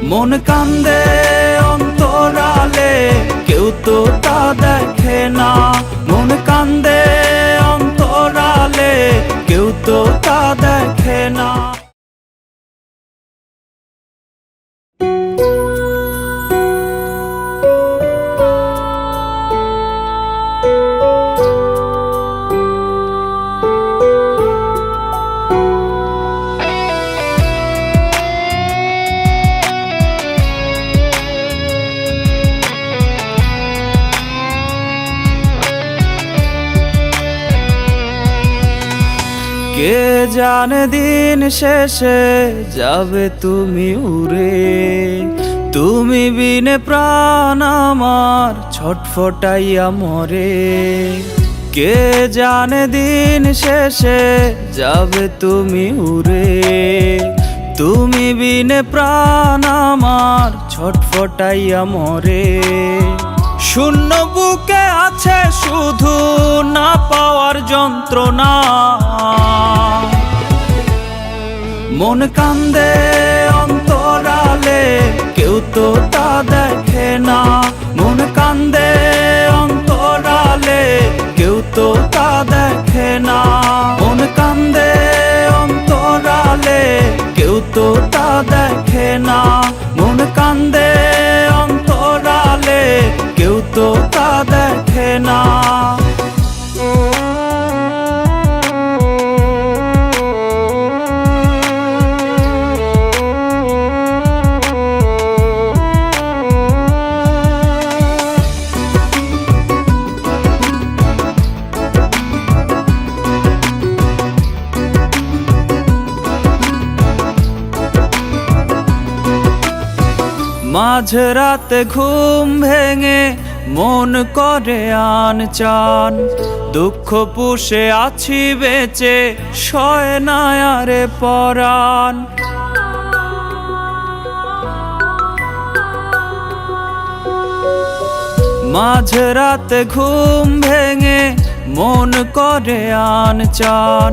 মন কান্দে অন্তরালে, কেউ তো তা দেখে না। মন কান্দে অন্তরালে, কেউ তো তা দেখে না। কে জানে দিন শেষে যাবে তুমি উড়ে, তুমি বিনে প্রাণ আমার ছটফটাইয়া মরে। কে জানে দিন শেষে যাবে তুমি উড়ে, তুমি বিনে প্রাণ আমার ছটফটাইয়া মরে। শূন্য বুকে আছে শুধু না পাওয়ার যন্ত্রণা। মন কান্দে অন্তরালে, কেউ তো তা দেখে না। মন কান্দে অন্তরালে, কেউ তো তা দেখে না। মন কান্দে অন্তরালে, কেউ তো তা দেখে না। মন কান্দে অন্তরালে, কেউ তো তা দেখে না। মাঝরাতে ঘুম ভেঙে মন করে আনচান, দুঃখ পুষে আছি বেঁচে সয় না আরে পরাণ। মাঝরাতে ঘুম ভেঙে মন করে আনচান,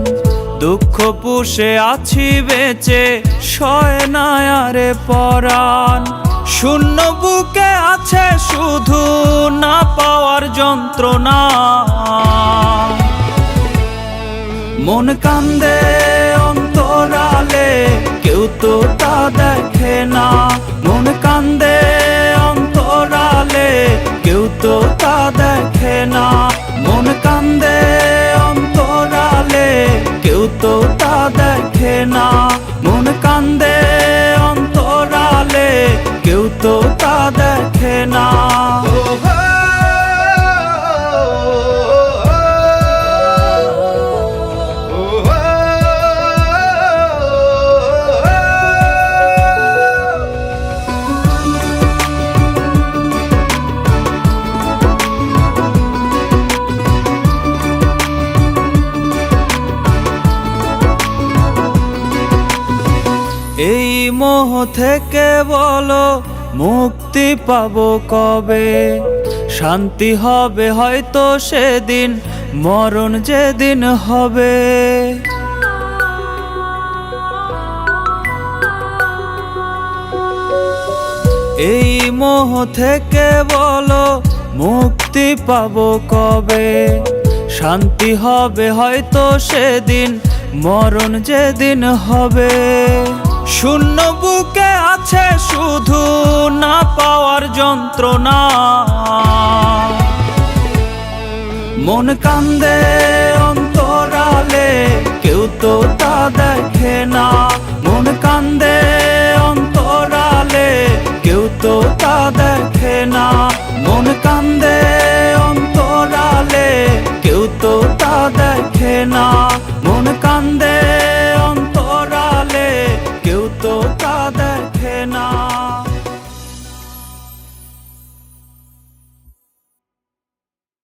দুঃখ পুষে আছি বেঁচে সয় না আরে পরাণ। শূন্য বুকে আছে শুধু না পাওয়ার যন্ত্রণা। মন কান্দে অন্তরালে, কেউ তো তা দেখে না। মন কান্দে অন্তরালে, কেউ তো তা দেখে না। মন কান্দে অন্তরালে, কেউ তো তা দেখে না। মন কান্দে অন্তরালে, কেউ তো তা দেখে না। এই মোহ থেকে বলো মুক্তি পাবো কবে? শান্তি হবে হয়তো সেদিন, মরণ যেদিন হবে। এই মোহ থেকে বলো মুক্তি পাবো কবে? শান্তি হবে হয়তো সেদিন, মরণ যেদিন হবে। শূন্য বুকে আছে শুধু না পাওয়ার যন্ত্রণা। মন কান্দে অন্তরালে, কেউ তো তা দেখে না। মন কান্দে অন্তরালে, কেউ তো তা দেখে না। মন কান্দে অন্তরালে, কেউ তো তা দেখে না।